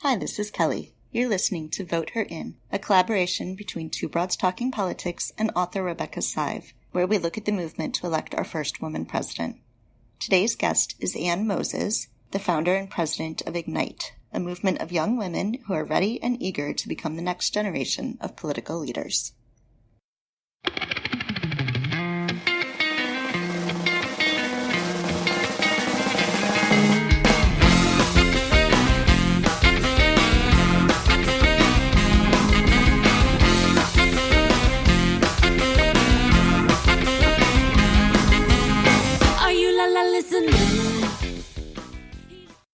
Hi, this is Kelly. You're listening to Vote Her In, a collaboration between Two Broads Talking Politics and author Rebecca Sive, where we look at the movement to elect our first woman president. Today's guest is Ann Moses, the founder and president of Ignite, a movement of young women who are ready and eager to become the next generation of political leaders.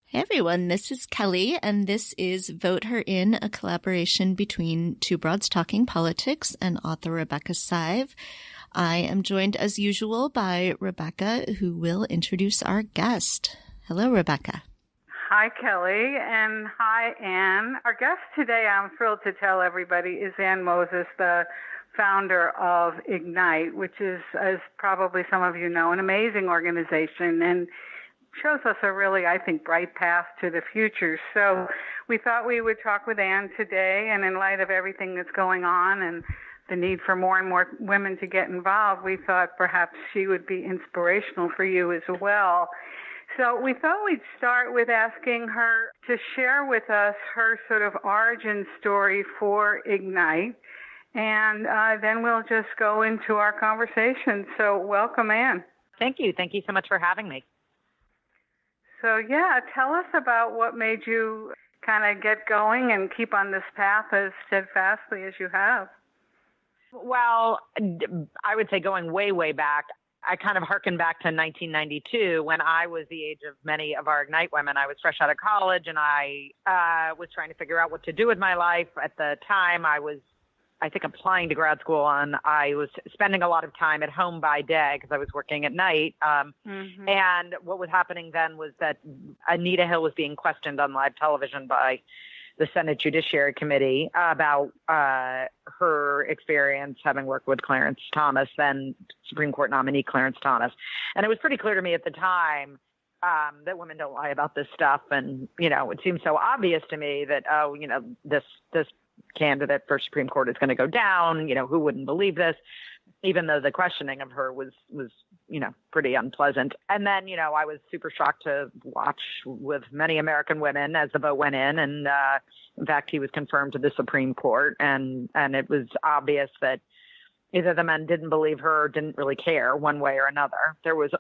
Hey everyone, this is Kelly, and this is Vote Her In, a collaboration between Two Broads Talking Politics and author Rebecca Sive. I am joined as usual by Rebecca, who will introduce our guest. Hello, Rebecca. Hi, Kelly, and hi, Ann. Our guest today, I'm thrilled to tell everybody, is Ann Moses, the founder of Ignite, which is, as probably some of you know, an amazing organization and shows us a really, I think, bright path to the future. So we thought we would talk with Ann today, and in light of everything that's going on and the need for more and more women to get involved, we thought perhaps she would be inspirational for you as well. So we thought we'd start with asking her to share with us her sort of origin story for Ignite, and then we'll just go into our conversation. So welcome, Ann. Thank you. Thank you so much for having me. So, yeah, tell us about what made you kind of get going and keep on this path as steadfastly as you have. Well, I would say going way, way back, I kind of hearken back to 1992 when I was the age of many of our Ignite women. I was fresh out of college and I was trying to figure out what to do with my life. At the time, I was applying to grad school, and I was spending a lot of time at home by day because I was working at night. And what was happening then was that Anita Hill was being questioned on live television by the Senate Judiciary Committee about her experience having worked with Clarence Thomas, then Supreme Court nominee Clarence Thomas. And it was pretty clear to me at the time that women don't lie about this stuff. And, you know, it seemed so obvious to me that, this candidate for Supreme Court is going to go down. You know, who wouldn't believe this, even though the questioning of her was, pretty unpleasant. And then, I was super shocked to watch with many American women as the vote went in. And, in fact, he was confirmed to the Supreme Court. And it was obvious that either the men didn't believe her or didn't really care one way or another. There was,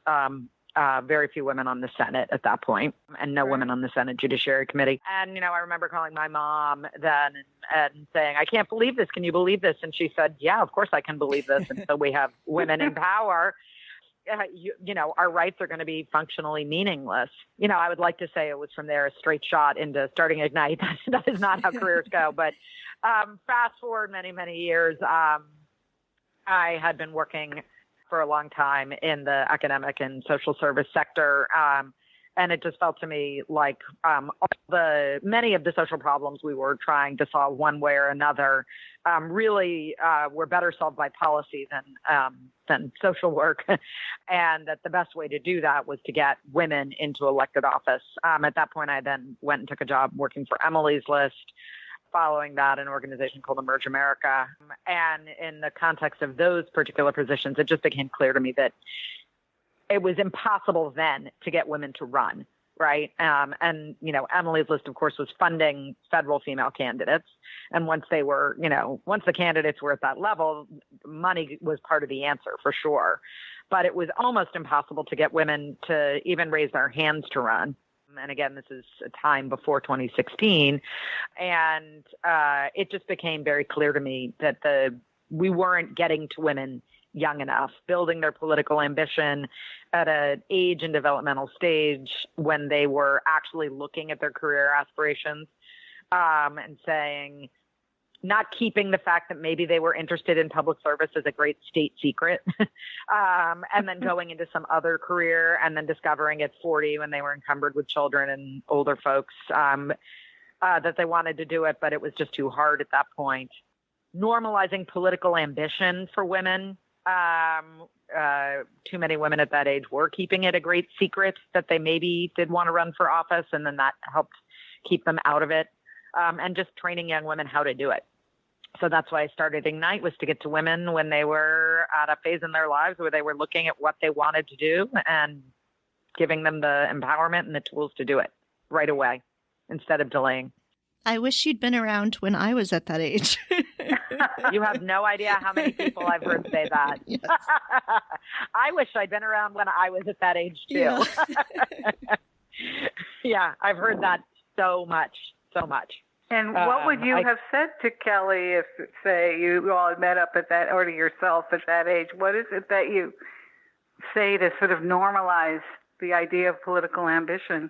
very few women on the Senate at that point, and no women on the Senate Judiciary Committee. And, I remember calling my mom then and saying, I can't believe this. Can you believe this? And she said, yeah, of course I can believe this. And so we have women in power. Our rights are going to be functionally meaningless. I would like to say it was from there a straight shot into starting Ignite. That is not how careers go. But fast forward many, many years, I had been working for a long time in the academic and social service sector. And it just felt to me like many of the social problems we were trying to solve one way or another really were better solved by policy than social work. And that the best way to do that was to get women into elected office. At that point, I then went and took a job working for Emily's List. Following that, an organization called Emerge America. And in the context of those particular positions, it just became clear to me that it was impossible then to get women to run, right? And, Emily's List, of course, was funding federal female candidates. And once once the candidates were at that level, money was part of the answer for sure. But it was almost impossible to get women to even raise their hands to run. And again, this is a time before 2016. And it just became very clear to me that we weren't getting to women young enough, building their political ambition at an age and developmental stage when they were actually looking at their career aspirations and saying, not keeping the fact that maybe they were interested in public service as a great state secret, and then going into some other career and then discovering at 40 when they were encumbered with children and older folks that they wanted to do it, but it was just too hard at that point. Normalizing political ambition for women. Too many women at that age were keeping it a great secret that they maybe did want to run for office, and then that helped keep them out of it. and just training young women how to do it. So that's why I started Ignite, was to get to women when they were at a phase in their lives where they were looking at what they wanted to do and giving them the empowerment and the tools to do it right away instead of delaying. I wish you'd been around when I was at that age. You have no idea how many people I've heard say that. Yes. I wish I'd been around when I was at that age too. Yeah. Yeah, I've heard that so much. And what would you have said to Kelly if, say, you all had met up at that, or to yourself at that age? What is it that you say to sort of normalize the idea of political ambition?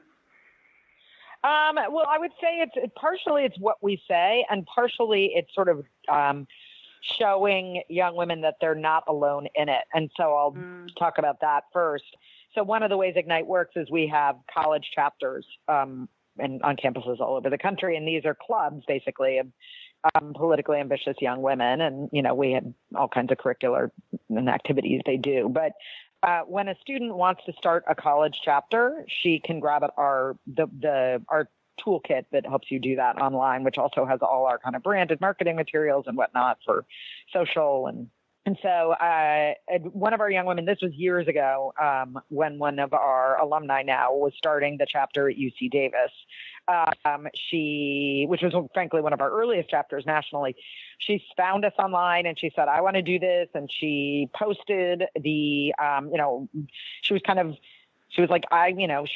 Well, I would say it's partially it's what we say, and partially it's sort of showing young women that they're not alone in it. And so I'll talk about that first. So one of the ways Ignite works is we have college chapters and on campuses all over the country, and these are clubs basically of politically ambitious young women. And we had all kinds of curricular and activities they do, but when a student wants to start a college chapter, she can grab at our toolkit that helps you do that online, which also has all our kind of branded marketing materials and whatnot for social. And so one of our young women, this was years ago, when one of our alumni now was starting the chapter at UC Davis, which was frankly one of our earliest chapters nationally. She found us online and she said, I want to do this. And she posted she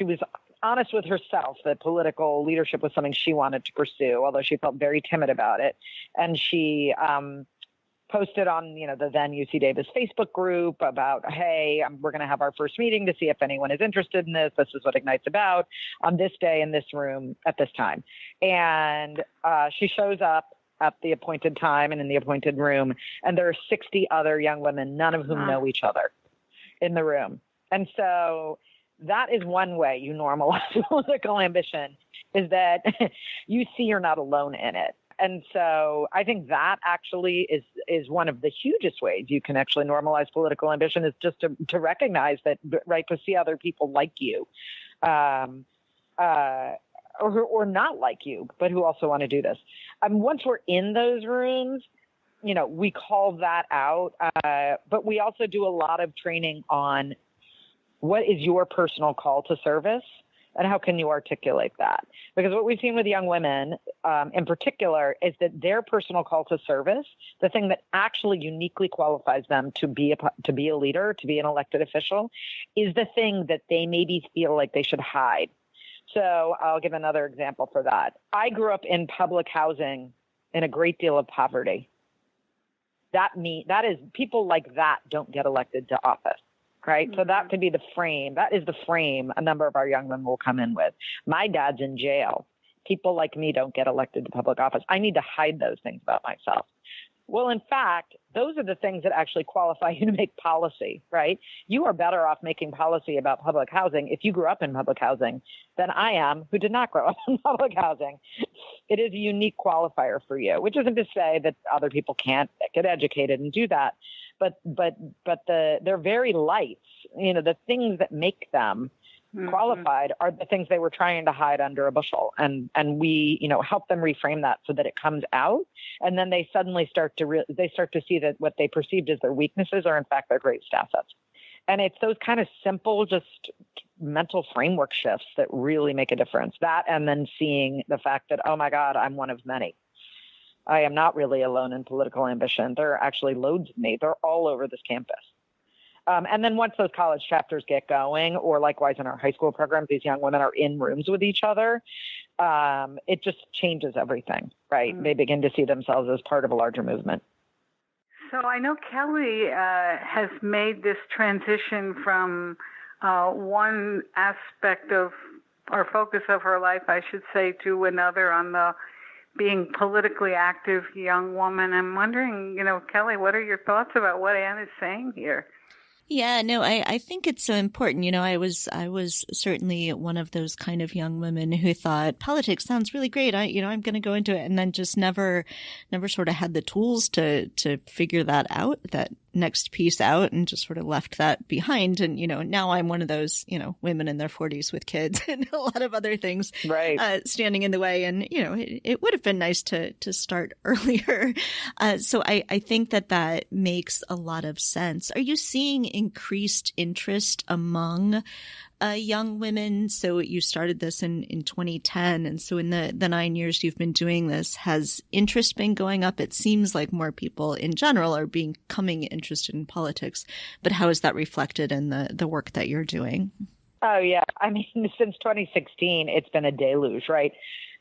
was honest with herself that political leadership was something she wanted to pursue, although she felt very timid about it. And she posted on, the then UC Davis Facebook group about, hey, we're going to have our first meeting to see if anyone is interested in this. This is what Ignite's about on this day in this room at this time. And she shows up at the appointed time and in the appointed room, and there are 60 other young women, none of whom know each other, in the room. And so that is one way you normalize political ambition, is that you see you're not alone in it. And so I think that actually is one of the hugest ways you can actually normalize political ambition, is just to recognize that, right, to see other people like you, or not like you, but who also want to do this. Once we're in those rooms, we call that out, but we also do a lot of training on what is your personal call to service. And how can you articulate that? Because what we've seen with young women in particular is that their personal call to service, the thing that actually uniquely qualifies them to be a leader, to be an elected official, is the thing that they maybe feel like they should hide. So I'll give another example for that. I grew up in public housing in a great deal of poverty. That is people like that don't get elected to office. Right. So that could be the frame. That is the frame a number of our young women will come in with. My dad's in jail. People like me don't get elected to public office. I need to hide those things about myself. Well, in fact, those are the things that actually qualify you to make policy, right? You are better off making policy about public housing if you grew up in public housing than I am, who did not grow up in public housing. It is a unique qualifier for you, which isn't to say that other people can't get educated and do that. But their very lights, the things that make them qualified are the things they were trying to hide under a bushel. And we, help them reframe that so that it comes out. And then they suddenly start to see that what they perceived as their weaknesses are in fact their greatest assets. And it's those kind of simple, just mental framework shifts that really make a difference. That, and then seeing the fact that, oh my God, I'm one of many. I am not really alone in political ambition. There are actually loads of me. They're all over this campus. And then once those college chapters get going, or likewise in our high school programs, these young women are in rooms with each other. It just changes everything, right? They begin to see themselves as part of a larger movement. So I know Kelly has made this transition from one aspect of, or focus of her life, I should say, to another on the being politically active young woman. I'm wondering, Kelly, what are your thoughts about what Ann is saying here? Yeah, no, I think it's so important. I was certainly one of those kind of young women who thought politics sounds really great. I'm going to go into it, and then just never sort of had the tools to figure that out, that next piece out and just sort of left that behind. And, now I'm one of those, women in their 40s with kids and a lot of other things standing in the way. And, it would have been nice to start earlier. So I think that makes a lot of sense. Are you seeing increased interest among young women? So you started this in 2010. And so in the 9 years you've been doing this, has interest been going up? It seems like more people in general are becoming interested in politics, but how is that reflected in the work that you're doing? Oh, yeah. I mean, since 2016, it's been a deluge, right?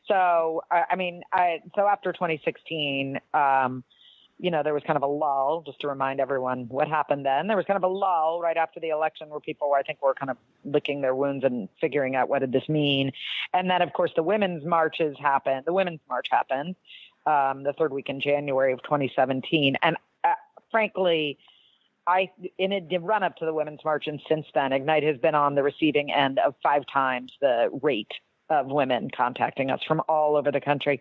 So, so after 2016, there was kind of a lull, just to remind everyone what happened then. There was kind of a lull right after the election where people, I think, were kind of licking their wounds and figuring out what did this mean. And then, of course, the Women's March happened, the third week in January of 2017. And frankly, in the run up to the Women's March and since then, Ignite has been on the receiving end of 5 times the rate of women contacting us from all over the country.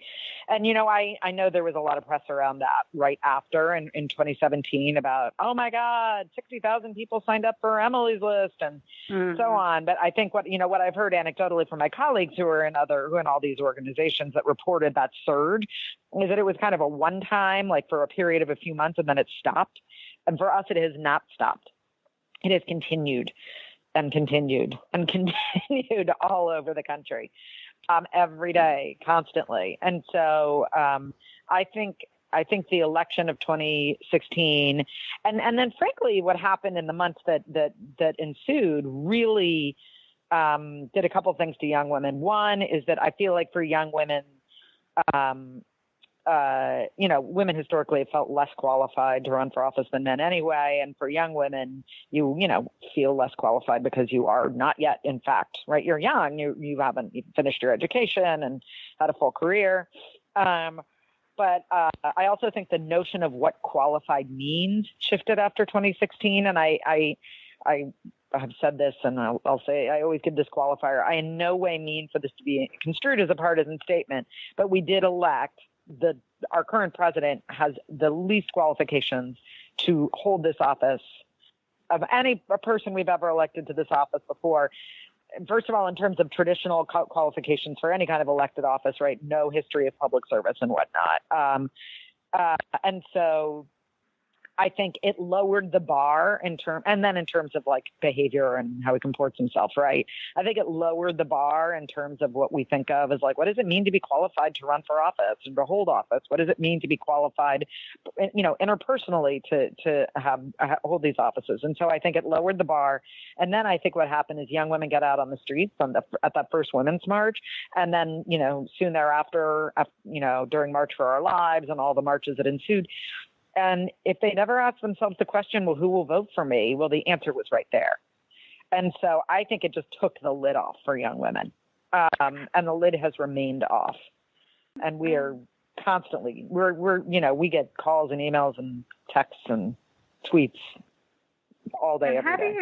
And, I know there was a lot of press around that right after in 2017 about, oh my God, 60,000 people signed up for Emily's list and so on. But I think what I've heard anecdotally from my colleagues who are in all these organizations that reported that surge is that it was kind of a one time, like for a period of a few months, and then it stopped. And for us, it has not stopped. It has continued and continued and continued all over the country, every day, constantly. And so I think the election of 2016 and then frankly, what happened in the months that ensued really did a couple of things to young women. One is that I feel like for young women, women historically have felt less qualified to run for office than men anyway. And for young women, you feel less qualified because you are not yet, in fact, right? You're young, you haven't finished your education and had a full career. But I also think the notion of what qualified means shifted after 2016. And I have said this, and I'll say, I always give this qualifier. I in no way mean for this to be construed as a partisan statement, but we did elect our current president has the least qualifications to hold this office of any person we've ever elected to this office before. First of all, in terms of traditional qualifications for any kind of elected office, right? No history of public service and whatnot. And so I think it lowered the bar in terms of like behavior and how he comports himself, right? I think it lowered the bar in terms of what we think of as like, what does it mean to be qualified to run for office and to hold office? What does it mean to be qualified, interpersonally to hold these offices? And so I think it lowered the bar. And then I think what happened is young women got out on the streets at that first Women's March. And then, soon thereafter, during March for Our Lives and all the marches that ensued. And if they never asked themselves the question, well, who will vote for me? Well, the answer was right there. And so I think it just took the lid off for young women. And the lid has remained off. And we are constantly, we get calls and emails and texts and tweets all day, every day.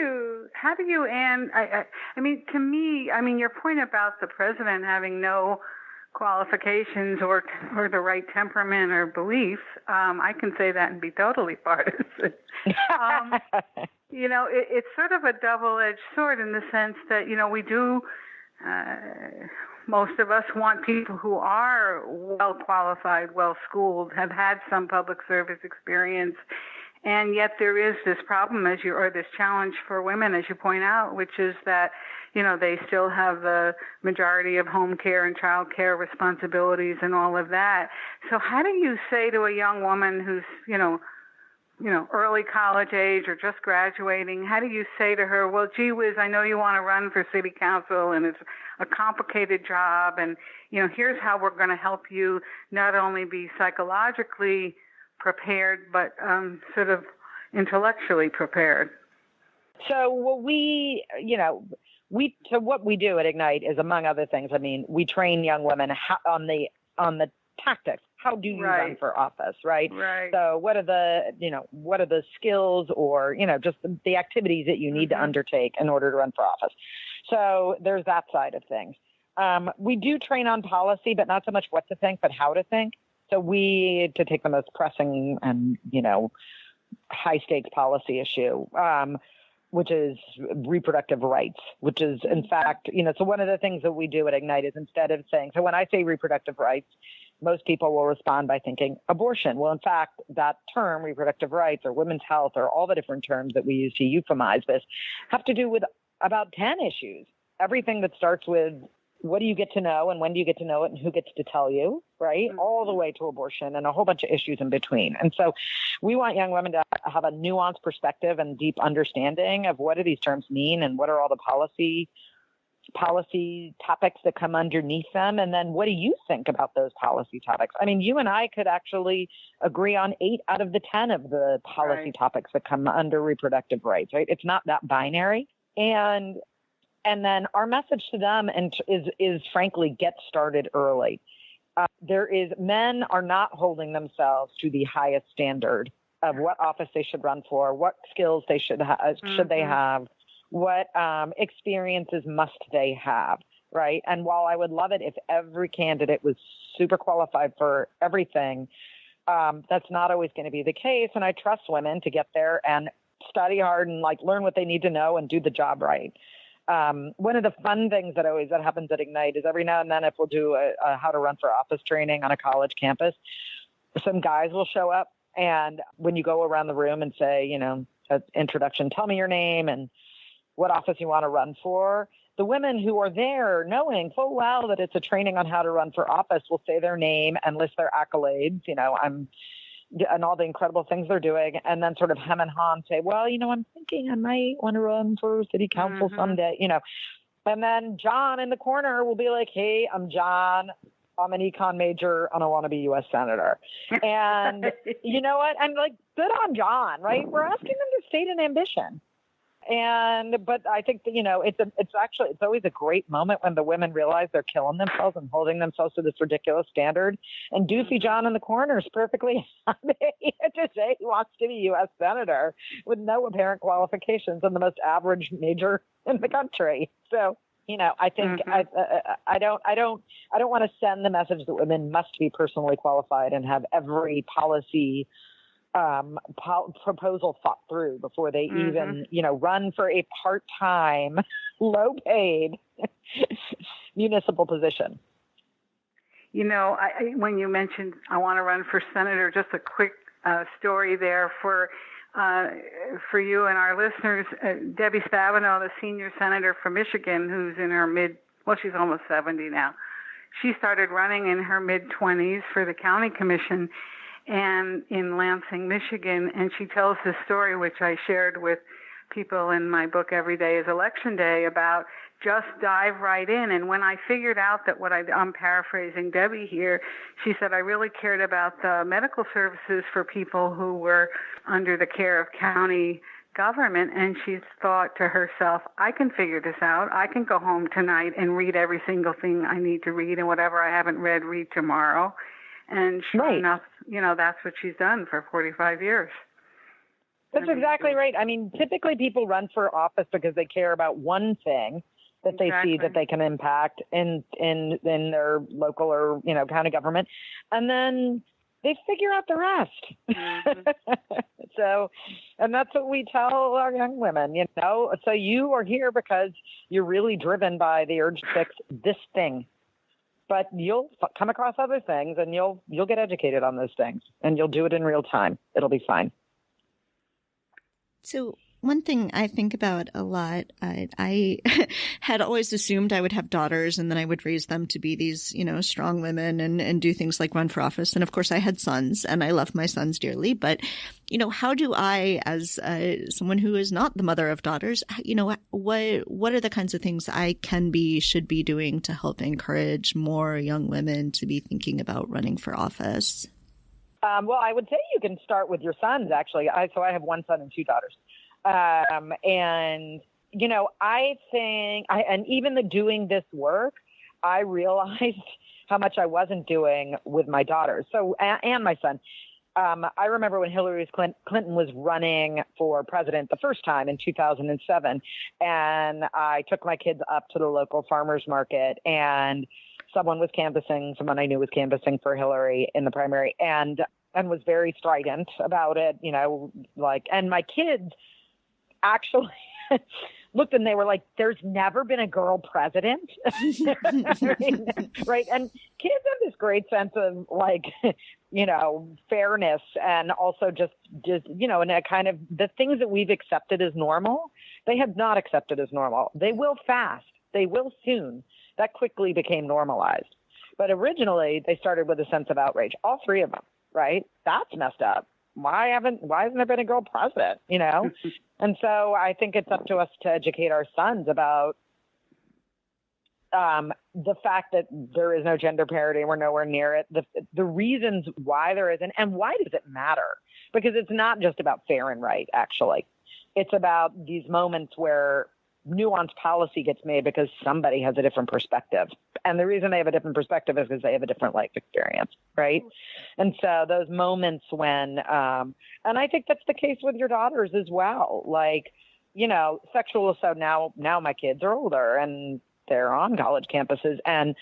How do you, Anne, I mean, to me, your point about the president having no qualifications or the right temperament or beliefs, I can say that and be totally partisan. It's sort of a double-edged sword in the sense that, we do, most of us want people who are well-qualified, well-schooled, have had some public service experience, and yet there is this problem or this challenge for women, as you point out, which is that they still have the majority of home care and child care responsibilities and all of that. So how do you say to a young woman who's, early college age or just graduating, how do you say to her, well, gee whiz, I know you want to run for city council and it's a complicated job. And, here's how we're going to help you not only be psychologically prepared, but sort of intellectually prepared. So what what we do at Ignite is, among other things, we train young women on the tactics. How do you run for office, right? Right. So what are the skills or, just the activities that you need to undertake in order to run for office? So there's that side of things. We do train on policy, but not so much what to think, but how to think. So to take the most pressing and, high stakes policy issue, which is reproductive rights, which is in fact, so one of the things that we do at Ignite is instead of saying, so when I say reproductive rights, most people will respond by thinking abortion. Well, in fact, that term, reproductive rights or women's health or all the different terms that we use to euphemize this have to do with about 10 issues. Everything that starts with what do you get to know and when do you get to know it and who gets to tell you, right? Mm-hmm. All the way to abortion and a whole bunch of issues in between. And so we want young women to have a nuanced perspective and deep understanding of what do these terms mean and what are all the policy topics that come underneath them. And then what do you think about those policy topics? I mean, you and I could actually agree on 8 out of the 10 of the policy topics that come under reproductive rights, right? It's not that binary. And then our message to them is frankly, get started early. Men are not holding themselves to the highest standard of what office they should run for, what skills they should they have, what experiences must they have, right? And while I would love it if every candidate was super qualified for everything, that's not always going to be the case. And I trust women to get there and study hard and learn what they need to know and do the job right. One of the fun things that happens at Ignite is every now and then if we'll do a how to run for office training on a college campus, some guys will show up. And when you go around the room and say, introduction, tell me your name and what office you want to run for, the women who are there knowing full well that it's a training on how to run for office will say their name and list their accolades, and all the incredible things they're doing, and then sort of hem and haw and say, well, I'm thinking I might want to run for city council someday, And then John in the corner will be like, hey, I'm John. I'm an econ major and I want to be U.S. Senator. And you know what? I'm like, good on John, right? We're asking them to state an ambition. But I think that, it's always a great moment when the women realize they're killing themselves and holding themselves to this ridiculous standard. And Doofy John in the corner is perfectly happy to say he wants to be U.S. Senator with no apparent qualifications and the most average major in the country. So, I think I don't want to send the message that women must be personally qualified and have every policy proposal thought through before they even, run for a part-time, low-paid municipal position. When you mentioned I want to run for senator, just a quick story there for you and our listeners. Debbie Stabenow, the senior senator from Michigan, who's in her she's almost 70 now. She started running in her mid-20s for the county commission and in Lansing, Michigan. And she tells this story, which I shared with people in my book, Every Day is Election Day, about just dive right in. And when I figured out that I'm paraphrasing Debbie here, she said, I really cared about the medical services for people who were under the care of county government. And she thought to herself, I can figure this out. I can go home tonight and read every single thing I need to read, and whatever I haven't read tomorrow. And sure enough, that's what she's done for 45 years. That's exactly right. I mean, typically people run for office because they care about one thing that they see that they can impact in their local or, county government. And then they figure out the rest. So, and that's what we tell our young women, So you are here because you're really driven by the urge to fix this thing. But you'll come across other things and you'll get educated on those things and you'll do it in real time. It'll be fine. So one thing I think about a lot, I had always assumed I would have daughters and then I would raise them to be these, strong women and do things like run for office. And of course I had sons and I love my sons dearly. But, how do I, as someone who is not the mother of daughters, what are the kinds of things I should be doing to help encourage more young women to be thinking about running for office? Well, I would say you can start with your sons, actually. So I have one son and 2 daughters. I think, and even doing this work, I realized how much I wasn't doing with my daughters. So, and my son. I remember when Hillary Clinton was running for president the first time in 2007, and I took my kids up to the local farmers market, and someone I knew was canvassing for Hillary in the primary. And and was very strident about it, and my kids actually looked and they were like, there's never been a girl president. Right. And kids have this great sense of fairness, and also just, and a kind of the things that we've accepted as normal, they have not accepted as normal. They will fast. They will soon. That quickly became normalized. But originally they started with a sense of outrage, all three of them, right? That's messed up. Why hasn't there been a girl president, And so I think it's up to us to educate our sons about the fact that there is no gender parity. We're nowhere near it. The reasons why there isn't, and why does it matter? Because it's not just about fair and right, actually. It's about these moments where nuanced policy gets made because somebody has a different perspective. And the reason they have a different perspective is because they have a different life experience, right? And so those moments when, and I think that's the case with your daughters as well. Sexual assault, now my kids are older and they're on college campuses. And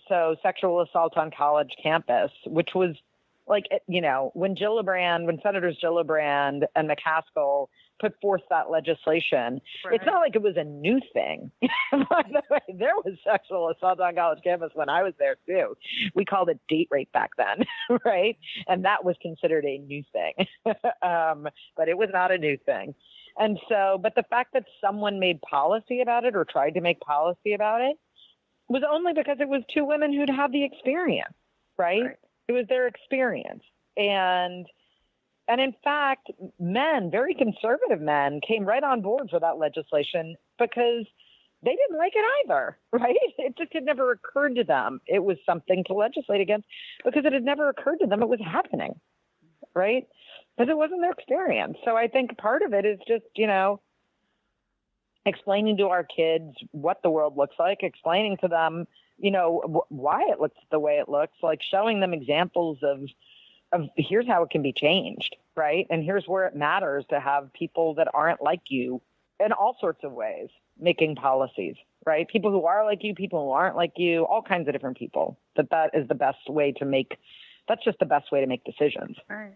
so sexual assault on college campus, which was when Senators Gillibrand and McCaskill put forth that legislation, right. It's not like it was a new thing. By the way, there was sexual assault on college campus when I was there too. We called it date rape back then, right? And that was considered a new thing. But it was not a new thing. And so, but the fact that someone made policy about it or tried to make policy about it was only because it was two women who'd had the experience, right? It was their experience. And in fact, men, very conservative men, came right on board for that legislation because they didn't like it either, right? It just had never occurred to them. It was something to legislate against because it had never occurred to them it was happening, right? Because it wasn't their experience. So I think part of it is just, explaining to our kids what the world looks like, explaining to them, why it looks the way it looks, like showing them examples of here's how it can be changed, right? And here's where it matters to have people that aren't like you in all sorts of ways making policies, right? People who are like you, people who aren't like you, all kinds of different people. That is the best way to make, that's just the best way to make decisions. Right.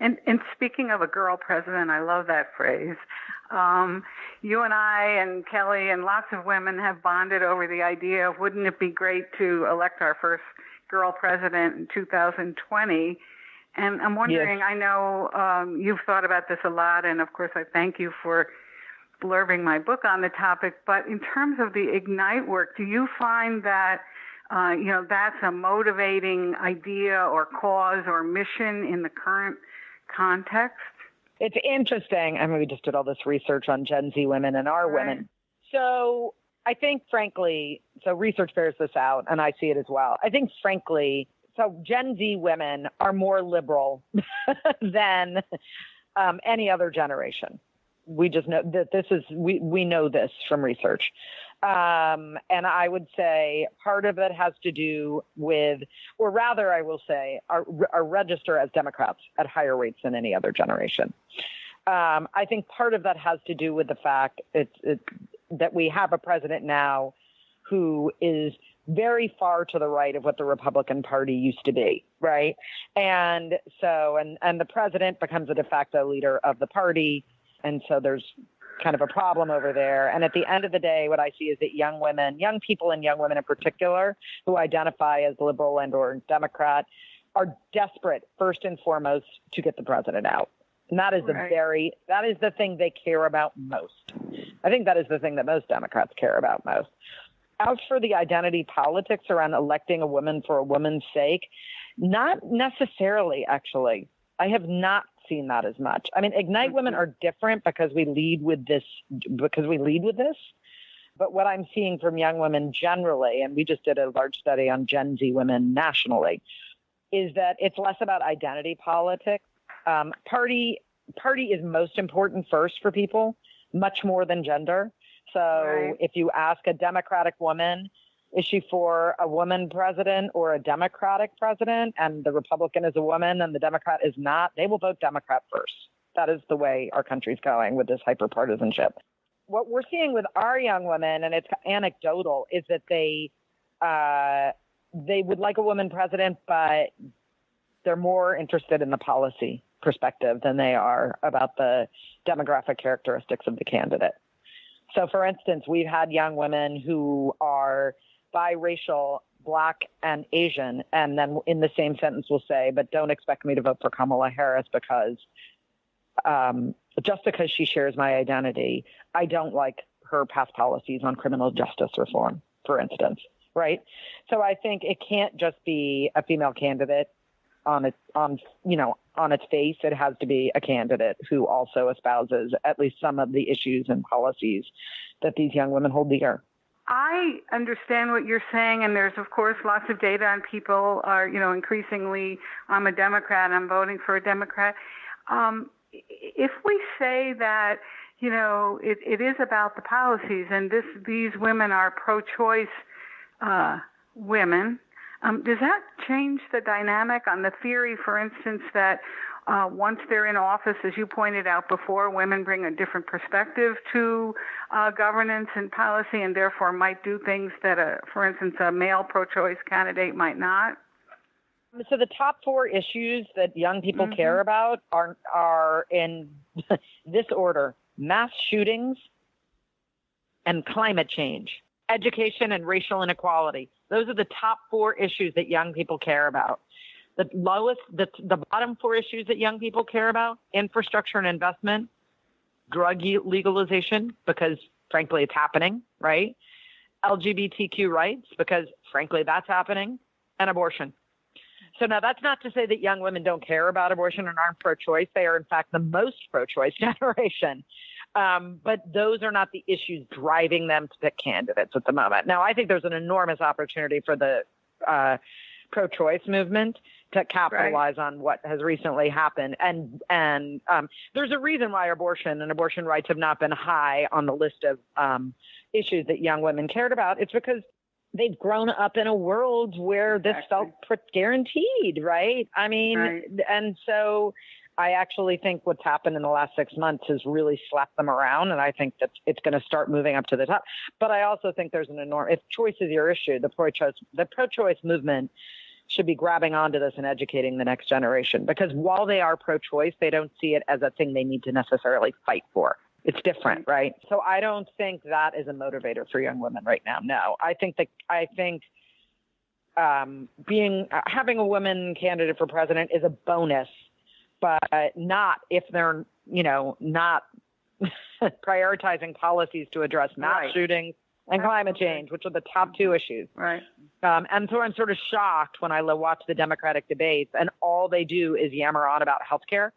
And speaking of a girl president, I love that phrase. You and I and Kelly and lots of women have bonded over the idea of wouldn't it be great to elect our first girl president in 2020? And I'm wondering, yes. I know you've thought about this a lot, and of course I thank you for blurbing my book on the topic, but in terms of the Ignite work, do you find that that's a motivating idea or cause or mission in the current context? It's interesting. I mean, we just did all this research on Gen Z women and our women. So I think, frankly, so research bears this out, and I see it as well. I think, frankly, so Gen Z women are more liberal than any other generation. We just know that we know this from research. And I would say part of it has to do with, or rather, I will say, our register as Democrats at higher rates than any other generation. I think part of that has to do with the fact that we have a president now who is very far to the right of what the Republican Party used to be, right? And so, and the president becomes a de facto leader of the party, and so there's kind of a problem over there. And at the end of the day, what I see is that young people and young women in particular, who identify as liberal and or Democrat, are desperate, first and foremost, to get the president out. And that is that is the thing they care about most. I think that is the thing that most Democrats care about most. As for the identity politics around electing a woman for a woman's sake, not necessarily, actually. I have not seen that as much. I mean, Ignite women are different because we lead with this. But what I'm seeing from young women generally, and we just did a large study on Gen Z women nationally, is that it's less about identity politics. Party is most important first for people, much more than gender. So if you ask a Democratic woman, is she for a woman president or a Democratic president, and the Republican is a woman and the Democrat is not, they will vote Democrat first. That is the way our country's going with this hyperpartisanship. What we're seeing with our young women, and it's anecdotal, is that they would like a woman president, but They're more interested in the policy perspective than they are about the demographic characteristics of the candidate. So, for instance, we've had young women who are biracial, Black and Asian, and then in the same sentence will say, but don't expect me to vote for Kamala Harris because just because she shares my identity, I don't like her past policies on criminal justice reform, for instance, right? So I think it can't just be a female candidate on its face. It has to be a candidate who also espouses at least some of the issues and policies that these young women hold dear. I understand what you're saying, and there's, of course, lots of data on people are, increasingly, I'm a Democrat, I'm voting for a Democrat. If we say that, it is about the policies, and these women are pro-choice women, does that change the dynamic on the theory, for instance, that once they're in office, as you pointed out before, women bring a different perspective to governance and policy and therefore might do things that, for instance, a male pro-choice candidate might not? So the top 4 issues that young people care about are in this order: mass shootings and climate change, education and racial inequality. Those are the top 4 issues that young people care about. The bottom 4 issues that young people care about: infrastructure and investment, drug legalization, because frankly it's happening, right? LGBTQ rights, because frankly that's happening, and abortion. So now that's not to say that young women don't care about abortion and aren't pro-choice. They are in fact the most pro-choice generation. But those are not the issues driving them to pick candidates at the moment. Now, I think there's an enormous opportunity for the pro-choice movement to capitalize on what has recently happened. And there's a reason why abortion and abortion rights have not been high on the list of issues that young women cared about. It's because they've grown up in a world where this felt guaranteed, right? I mean, and so I actually think what's happened in the last 6 months has really slapped them around, and I think that it's going to start moving up to the top. But I also think there's an enormous, if choice is your issue, the pro-choice movement should be grabbing onto this and educating the next generation, because while they are pro-choice, they don't see it as a thing they need to necessarily fight for. It's different, right? So I don't think that is a motivator for young women right now. No, I think having a woman candidate for president is a bonus, but not if they're, not prioritizing policies to address mass shootings and climate change, which are the top 2 issues. Right. And so I'm sort of shocked when I watch the Democratic debates and all they do is yammer on about healthcare.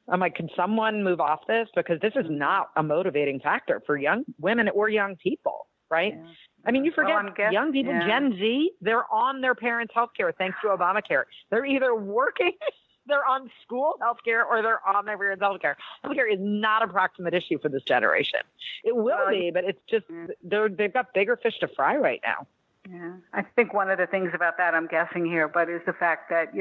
I'm like, can someone move off this? Because this is not a motivating factor for young women or young people, right? Yeah. I mean, you forget young people, Gen Z, they're on their parents' healthcare thanks to Obamacare. They're either working, they're on school healthcare, or they're on their parents' healthcare. Healthcare is not a proximate issue for this generation. It will be, but it's just they've got bigger fish to fry right now. Yeah, I think one of the things about that, I'm guessing here, but is the fact that,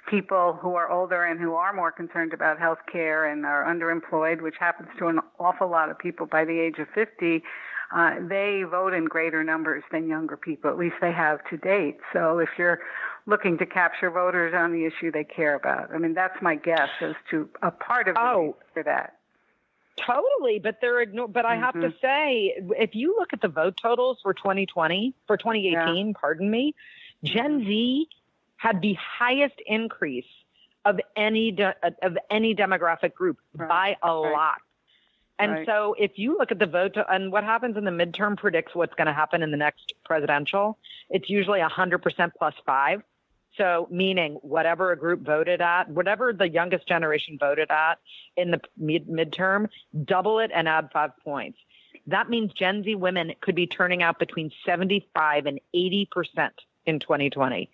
people who are older and who are more concerned about health care and are underemployed, which happens to an awful lot of people by the age of 50, they vote in greater numbers than younger people, at least they have to date. So if you're looking to capture voters on the issue they care about, I mean, that's my guess as to a part of the for that. Totally, but they're ignored. But I have to say, if you look at the vote totals for 2018, pardon me, Gen Z had the highest increase of any demographic group by a lot. And so if you look at the vote and what happens in the midterm predicts what's going to happen in the next presidential, it's usually 100% plus 5. So meaning whatever a group voted at, whatever the youngest generation voted at in the midterm, double it and add 5 points. That means Gen Z women could be turning out between 75 and 80% in 2020.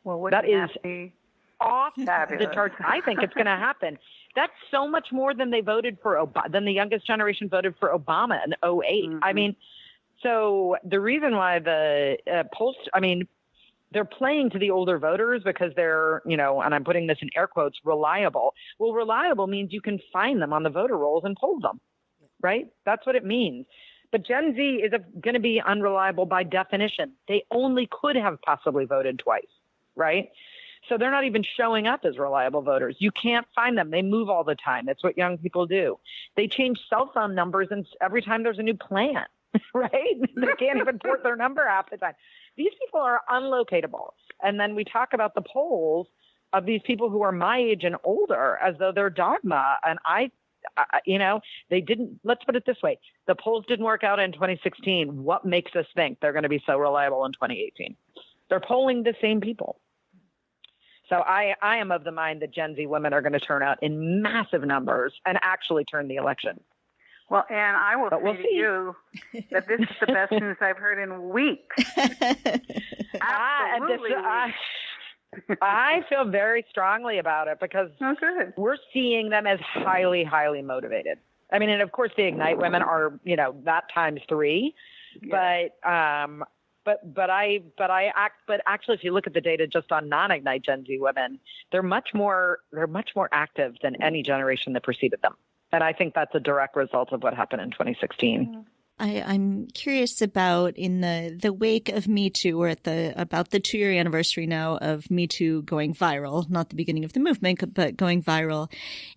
Well, that is off the charts. I think it's going to happen. That's so much more than they voted for than the youngest generation voted for Obama in 2008. I mean, so the reason why the polls, they're playing to the older voters because they're, and I'm putting this in air quotes, reliable. Well, reliable means you can find them on the voter rolls and poll them, right? That's what it means. But Gen Z is going to be unreliable by definition. They only could have possibly voted twice, right? So they're not even showing up as reliable voters. You can't find them. They move all the time. That's what young people do. They change cell phone numbers and every time there's a new plan, right? They can't even port their number half the time. These people are unlocatable. And then we talk about the polls of these people who are my age and older as though they're dogma. And they didn't, let's put it this way. The polls didn't work out in 2016. What makes us think they're going to be so reliable in 2018? They're polling the same people. So I am of the mind that Gen Z women are going to turn out in massive numbers and actually turn the election. Well, Anne, I will say to you that this is the best news I've heard in weeks. Absolutely. I feel very strongly about it because we're seeing them as highly, highly motivated. I mean, and of course the Ignite women are, that times 3, But actually, if you look at the data just on non-Ignite Gen Z women, they're much more active than any generation that preceded them. And I think that's a direct result of what happened in 2016. I'm curious about in the wake of Me Too, or about the 2-year anniversary now of Me Too going viral, not the beginning of the movement, but going viral.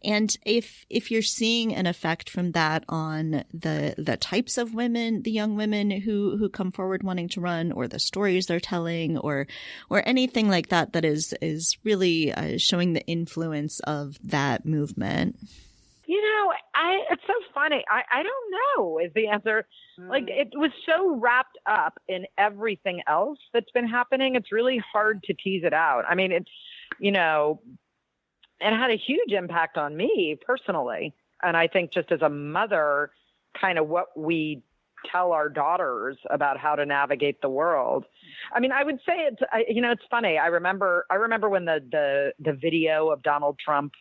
And if you're seeing an effect from that on the types of women, the young women who come forward wanting to run, or the stories they're telling, or anything like that is really showing the influence of that movement. It's so funny. I don't know is the answer. Like, it was so wrapped up in everything else that's been happening. It's really hard to tease it out. I mean, it had a huge impact on me personally. And I think just as a mother, kind of what we tell our daughters about how to navigate the world. I mean, I would say it's funny. I remember when the video of Donald Trump,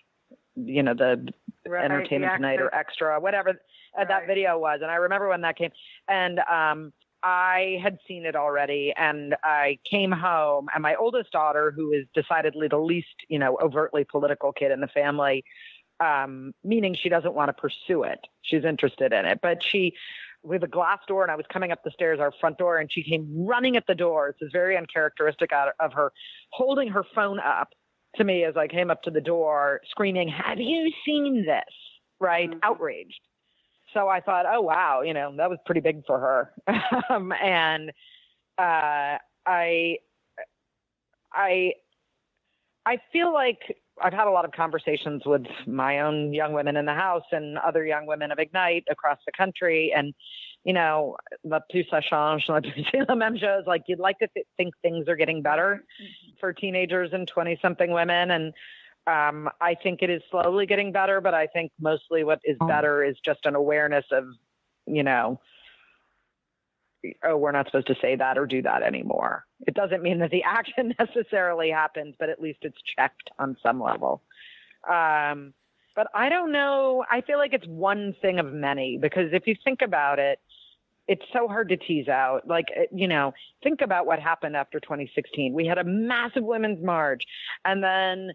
the Entertainment Tonight or Extra, whatever that video was. And I remember when that came, and I had seen it already, and I came home, and my oldest daughter, who is decidedly the least, overtly political kid in the family, meaning she doesn't want to pursue it. She's interested in it, but we have a glass door, and I was coming up the stairs, our front door, and she came running at the door. This is very uncharacteristic of her, holding her phone up to me as I came up to the door, screaming, "Have you seen this?" Right? Mm-hmm. Outraged. So I thought, oh, wow, that was pretty big for her. And I feel like I've had a lot of conversations with my own young women in the house and other young women of Ignite across the country. And, la plus ça change, la plus c'est la même chose. Like, you'd like to think things are getting better for teenagers and 20-something women. And I think it is slowly getting better, but I think mostly what is better is just an awareness of, we're not supposed to say that or do that anymore. It doesn't mean that the action necessarily happens, but at least it's checked on some level. But I don't know. I feel like it's one thing of many, because if you think about it, it's so hard to tease out. Like, think about what happened after 2016. We had a massive women's march, and then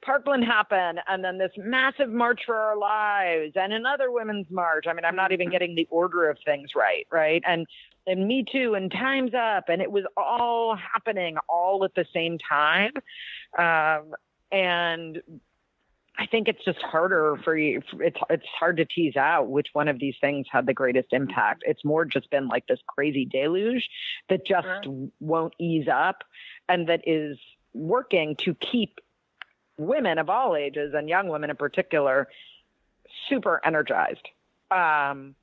Parkland happened, and then this massive March for Our Lives, and another women's march. I mean, I'm not even getting the order of things right? And Me Too and Time's Up, and it was all happening all at the same time. And I think it's just harder for you. It's hard to tease out which one of these things had the greatest impact. It's more just been like this crazy deluge that just won't ease up, and that is working to keep women of all ages, and young women in particular, super energized. And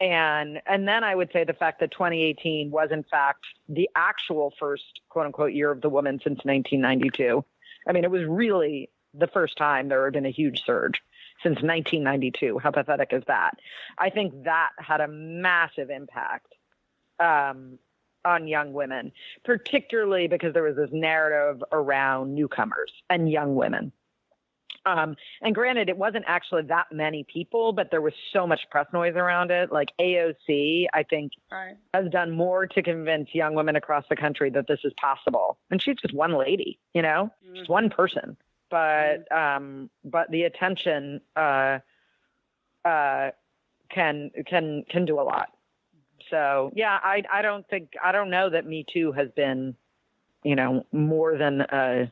then I would say the fact that 2018 was in fact the actual first quote unquote year of the woman since 1992. I mean, it was really the first time there had been a huge surge since 1992. How pathetic is that? I think that had a massive impact on young women, particularly because there was this narrative around newcomers and young women. And granted, it wasn't actually that many people, but there was so much press noise around it. Like AOC, I think, has done more to convince young women across the country that this is possible. And she's just one lady, just one person. But the attention can do a lot. So yeah, I don't know that Me Too has been, more than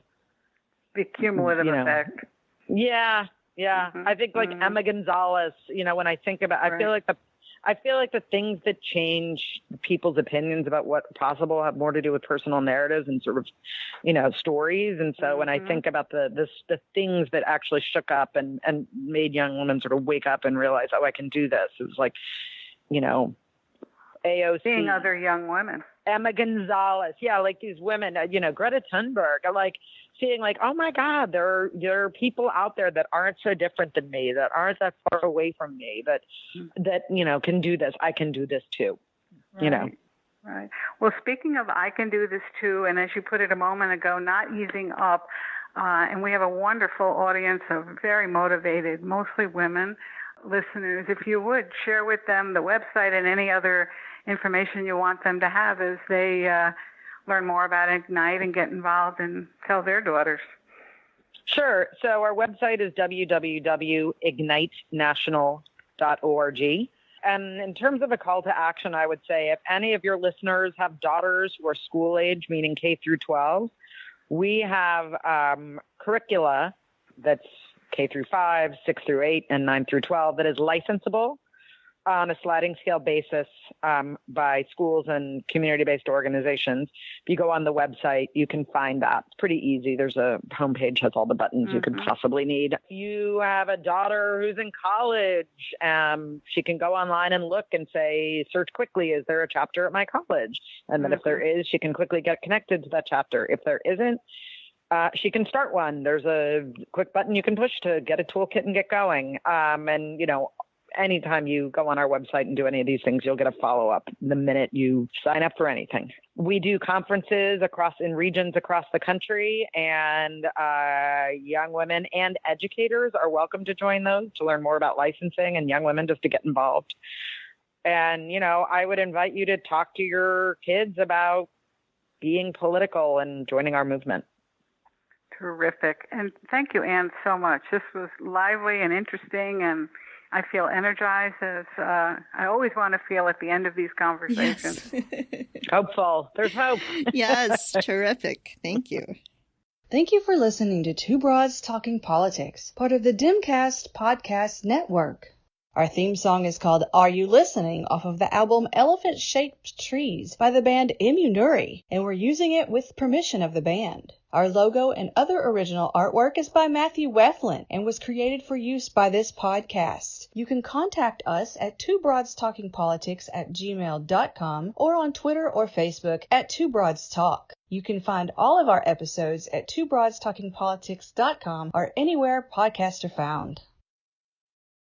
the cumulative effect. Yeah. I think like Emma Gonzalez, when I think about, I feel like the things that change people's opinions about what's possible have more to do with personal narratives and sort of, stories. And so when I think about the things that actually shook up and made young women sort of wake up and realize, oh, I can do this. It was like, AOC. Seeing other young women. Emma Gonzalez. Yeah, like these women, Greta Thunberg. Like seeing like, oh my God, there are people out there that aren't so different than me, that aren't that far away from me, that can do this. I can do this too. Right. Right. Well, speaking of I can do this too, and as you put it a moment ago, not easing up, and we have a wonderful audience of very motivated, mostly women listeners. If you would share with them the website and any other information you want them to have as they learn more about Ignite and get involved and tell their daughters. Sure. So our website is www.ignitenational.org. And in terms of a call to action, I would say if any of your listeners have daughters who are school age, meaning K through 12, we have curricula that's K through 5, 6 through 8, and 9 through 12 that is licensable on a sliding scale basis by schools and community-based organizations. If you go on the website, you can find that. It's pretty easy. There's a homepage, has all the buttons you could possibly need. If you have a daughter who's in college, she can go online and look and say, search quickly, is there a chapter at my college? And then if there is, she can quickly get connected to that chapter. If there isn't, she can start one. There's a quick button you can push to get a toolkit and get going. Anytime you go on our website and do any of these things, you'll get a follow-up the minute you sign up for anything. We do conferences in regions across the country, and young women and educators are welcome to join those to learn more about licensing, and young women just to get involved. And, I would invite you to talk to your kids about being political and joining our movement. Terrific. And thank you, Anne, so much. This was lively and interesting, and I feel energized as I always want to feel at the end of these conversations. Yes. Hopeful. There's hope. Yes. Terrific. Thank you. Thank you for listening to Two Broads Talking Politics, part of the Dimcast Podcast Network. Our theme song is called Are You Listening? Off of the album Elephant Shaped Trees by the band Immunuri, and we're using it with permission of the band. Our logo and other original artwork is by Matthew Weflin and was created for use by this podcast. You can contact us at twobroadstalkingpolitics@gmail.com or on Twitter or Facebook at Two Broads Talk. You can find all of our episodes at twobroadstalkingpolitics.com or anywhere podcasts are found.